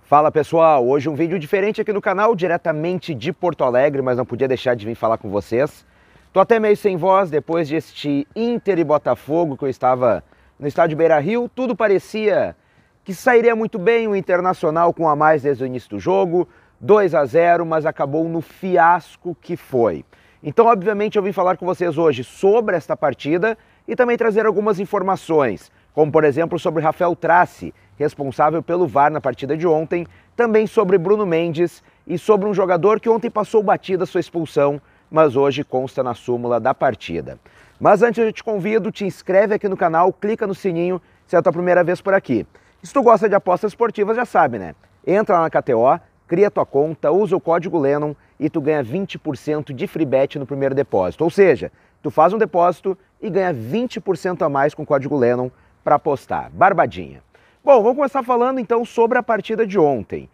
Fala pessoal, hoje um vídeo diferente aqui no canal, diretamente de Porto Alegre, mas não podia deixar de vir falar com vocês. Tô até meio sem voz depois deste Inter e Botafogo que eu estava no estádio Beira-Rio. Tudo parecia que sairia muito bem, o Internacional com a mais desde o início do jogo, 2-0, mas acabou no fiasco que foi. Então, obviamente, eu vim falar com vocês hoje sobre esta partida e também trazer algumas informações, como por exemplo sobre Rafael Tracy, responsável pelo VAR na partida de ontem, também sobre Bruno Mendes e sobre um jogador que ontem passou batida sua expulsão, mas hoje consta na súmula da partida. Mas antes eu te convido, te inscreve aqui no canal, clica no sininho se é a tua primeira vez por aqui. Se tu gosta de apostas esportivas, já sabe, né? Entra lá na KTO, cria tua conta, usa o código Lennon e tu ganha 20% de free bet no primeiro depósito. Ou seja, tu faz um depósito e ganha 20% a mais com o código Lennon para apostar. Barbadinha. Bom, vamos começar falando então sobre a partida de ontem.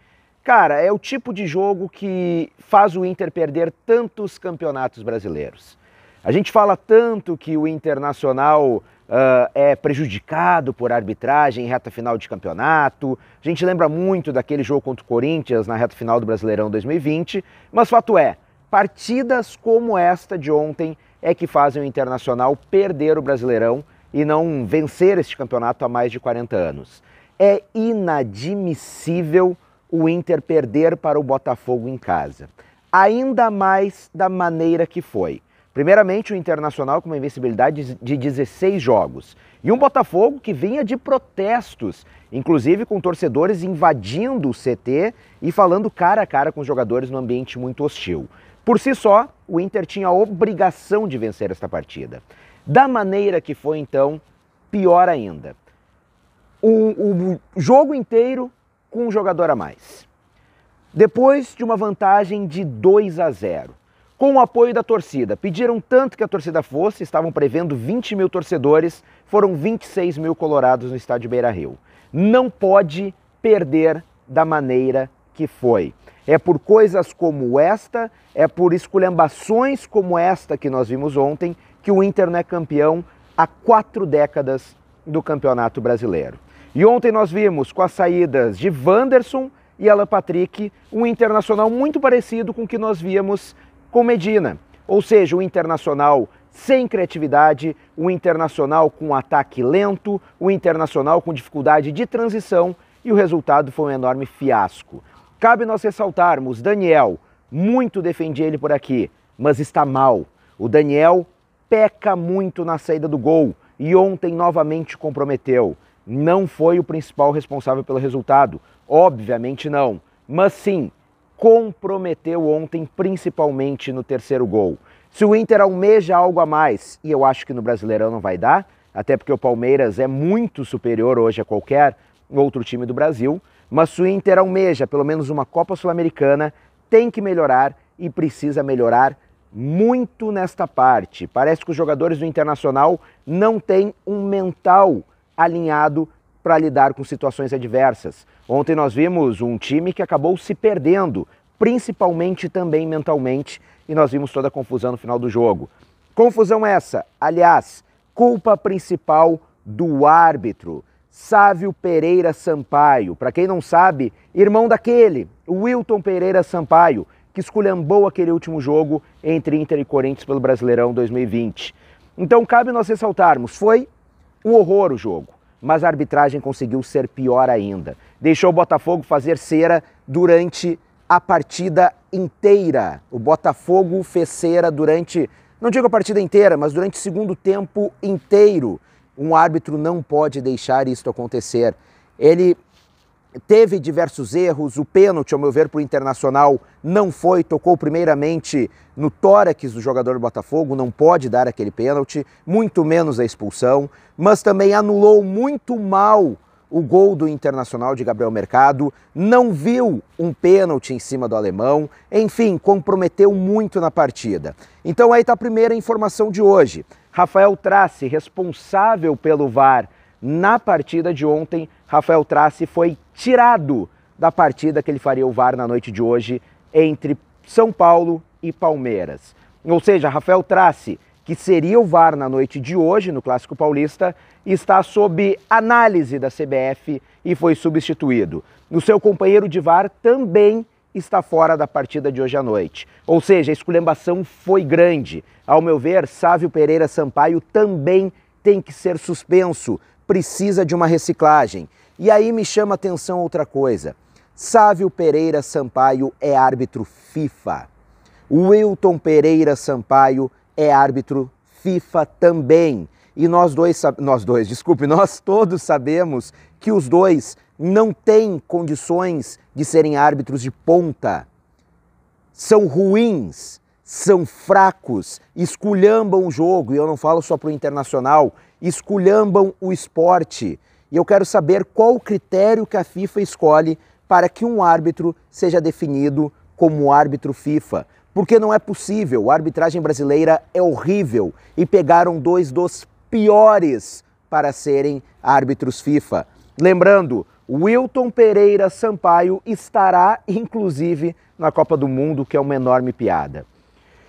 Cara, é o tipo de jogo que faz o Inter perder tantos campeonatos brasileiros. A gente fala tanto que o Internacional é prejudicado por arbitragem em reta final de campeonato. A gente lembra muito daquele jogo contra o Corinthians na reta final do Brasileirão 2020. Mas fato é, partidas como esta de ontem é que fazem o Internacional perder o Brasileirão e não vencer este campeonato há mais de 40 anos. É inadmissível o Inter perder para o Botafogo em casa. Ainda mais da maneira que foi. Primeiramente, o Internacional com uma invencibilidade de 16 jogos. E um Botafogo que vinha de protestos, inclusive com torcedores invadindo o CT e falando cara a cara com os jogadores num ambiente muito hostil. Por si só, o Inter tinha a obrigação de vencer esta partida. Da maneira que foi, então, pior ainda. O jogo inteiro com um jogador a mais. Depois de uma vantagem de 2-0, com o apoio da torcida. Pediram tanto que a torcida fosse, estavam prevendo 20 mil torcedores, foram 26 mil colorados no estádio Beira-Rio. Não pode perder da maneira que foi. É por coisas como esta, é por esculhambações como esta que nós vimos ontem, que o Inter não é campeão há 4 décadas do Campeonato Brasileiro. E ontem nós vimos, com as saídas de Wanderson e Alan Patrick, um Internacional muito parecido com o que nós víamos com Medina. Ou seja, o Internacional sem criatividade, o Internacional com ataque lento, o Internacional com dificuldade de transição e o resultado foi um enorme fiasco. Cabe nós ressaltarmos, Daniel, muito defendi ele por aqui, mas está mal. O Daniel peca muito na saída do gol e ontem novamente comprometeu. Não foi o principal responsável pelo resultado, obviamente não, mas sim, comprometeu ontem principalmente no terceiro gol. Se o Inter almeja algo a mais, e eu acho que no Brasileirão não vai dar, até porque o Palmeiras é muito superior hoje a qualquer outro time do Brasil, mas se o Inter almeja pelo menos uma Copa Sul-Americana, tem que melhorar e precisa melhorar muito nesta parte. Parece que os jogadores do Internacional não têm um mental alinhado para lidar com situações adversas. Ontem nós vimos um time que acabou se perdendo, principalmente também mentalmente, e nós vimos toda a confusão no final do jogo. Confusão essa, aliás, culpa principal do árbitro, Sávio Pereira Sampaio. Para quem não sabe, irmão daquele, o Wilton Pereira Sampaio, que esculhambou aquele último jogo entre Inter e Corinthians pelo Brasileirão 2020. Então cabe nós ressaltarmos, foi um horror o jogo, mas a arbitragem conseguiu ser pior ainda. Deixou o Botafogo fazer cera durante a partida inteira. O Botafogo fez cera durante, não digo a partida inteira, mas durante o segundo tempo inteiro. Um árbitro não pode deixar isso acontecer. Ele teve diversos erros, o pênalti, ao meu ver, para o Internacional não foi, tocou primeiramente no tórax do jogador do Botafogo, não pode dar aquele pênalti, muito menos a expulsão, mas também anulou muito mal o gol do Internacional de Gabriel Mercado, não viu um pênalti em cima do alemão, enfim, comprometeu muito na partida. Então aí está a primeira informação de hoje. Rafael Tracy, responsável pelo VAR na partida de ontem, Rafael Tracy foi tirado da partida que ele faria o VAR na noite de hoje entre São Paulo e Palmeiras. Ou seja, Rafael Tracy, que seria o VAR na noite de hoje, no Clássico Paulista, está sob análise da CBF e foi substituído. O seu companheiro de VAR também está fora da partida de hoje à noite. Ou seja, a esculhambação foi grande. Ao meu ver, Sávio Pereira Sampaio também tem que ser suspenso, precisa de uma reciclagem. E aí me chama a atenção outra coisa. Sávio Pereira Sampaio é árbitro FIFA. Wilton Pereira Sampaio é árbitro FIFA também. E nós todos sabemos que os dois não têm condições de serem árbitros de ponta. São ruins, são fracos, esculhambam o jogo, e eu não falo só para o Internacional, esculhambam o esporte. E eu quero saber qual o critério que a FIFA escolhe para que um árbitro seja definido como árbitro FIFA. Porque não é possível, a arbitragem brasileira é horrível e pegaram dois dos piores para serem árbitros FIFA. Lembrando, Wilton Pereira Sampaio estará, inclusive, na Copa do Mundo, que é uma enorme piada.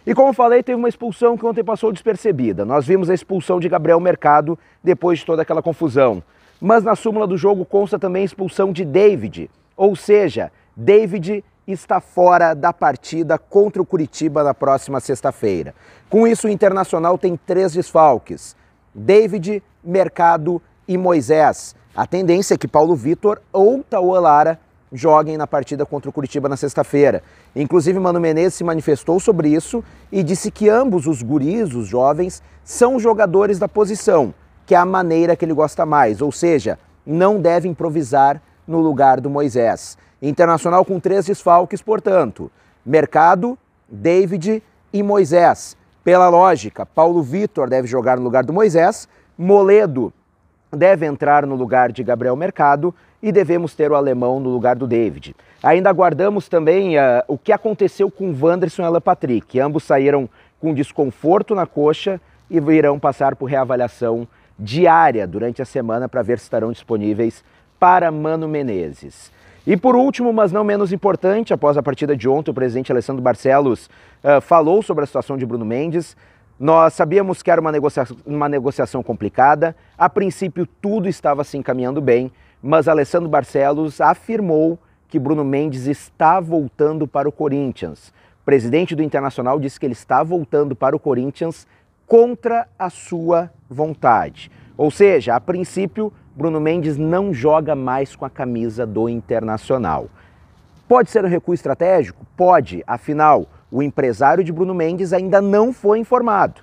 E como falei, teve uma expulsão que ontem passou despercebida. Nós vimos a expulsão de Gabriel Mercado depois de toda aquela confusão. Mas na súmula do jogo consta também a expulsão de David. Ou seja, David está fora da partida contra o Curitiba na próxima sexta-feira. Com isso, o Internacional tem 3 desfalques: David, Mercado e Moisés. A tendência é que Paulo Vitor ou Tauan Lara joguem na partida contra o Curitiba na sexta-feira. Inclusive, Mano Menezes se manifestou sobre isso e disse que ambos os guris, os jovens, são jogadores da posição, que é a maneira que ele gosta mais, ou seja, não deve improvisar no lugar do Moisés. Internacional com 3 desfalques, portanto, Mercado, David e Moisés. Pela lógica, Paulo Vitor deve jogar no lugar do Moisés, Moledo deve entrar no lugar de Gabriel Mercado e devemos ter o alemão no lugar do David. Ainda aguardamos também o que aconteceu com Wanderson e Alan Patrick. Ambos saíram com desconforto na coxa e irão passar por reavaliação diária durante a semana para ver se estarão disponíveis para Mano Menezes. E por último, mas não menos importante, após a partida de ontem, o presidente Alessandro Barcelos falou sobre a situação de Bruno Mendes. Nós sabíamos que era uma negociação complicada, a princípio tudo estava se encaminhando bem, mas Alessandro Barcelos afirmou que Bruno Mendes está voltando para o Corinthians. O presidente do Internacional disse que ele está voltando para o Corinthians contra a sua vontade. Ou seja, a princípio, Bruno Mendes não joga mais com a camisa do Internacional. Pode ser um recuo estratégico? Pode, afinal, o empresário de Bruno Mendes ainda não foi informado.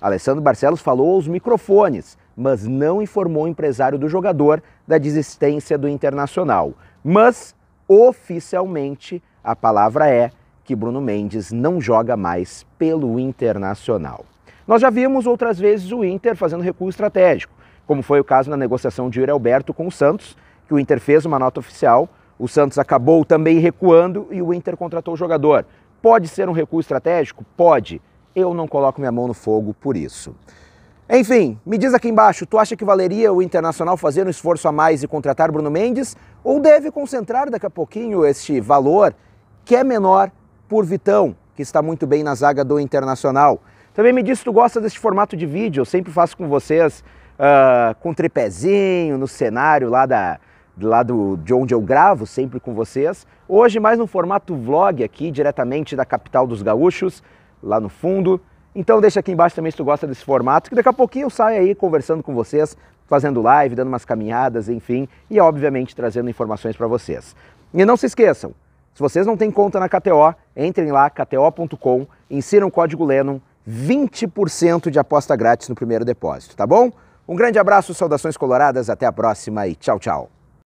Alessandro Barcelos falou aos microfones, mas não informou o empresário do jogador da desistência do Internacional. Mas, oficialmente, a palavra é que Bruno Mendes não joga mais pelo Internacional. Nós já vimos outras vezes o Inter fazendo recuo estratégico, como foi o caso na negociação de Yuri Alberto com o Santos, que o Inter fez uma nota oficial, o Santos acabou também recuando e o Inter contratou o jogador. Pode ser um recuo estratégico? Pode. Eu não coloco minha mão no fogo por isso. Enfim, me diz aqui embaixo, tu acha que valeria o Internacional fazer um esforço a mais e contratar Bruno Mendes? Ou deve concentrar daqui a pouquinho este valor, que é menor, por Vitão, que está muito bem na zaga do Internacional? Também me diz se tu gosta deste formato de vídeo, eu sempre faço com vocês com tripézinho, no cenário de onde eu gravo, sempre com vocês. Hoje mais no formato vlog aqui, diretamente da capital dos gaúchos, lá no fundo. Então deixa aqui embaixo também se tu gosta desse formato, que daqui a pouquinho eu saio aí conversando com vocês, fazendo live, dando umas caminhadas, enfim, e obviamente trazendo informações para vocês. E não se esqueçam, se vocês não têm conta na KTO, entrem lá, kto.com, insiram o código Lennon, 20% de aposta grátis no primeiro depósito, tá bom? Um grande abraço, saudações coloradas, até a próxima e tchau, tchau.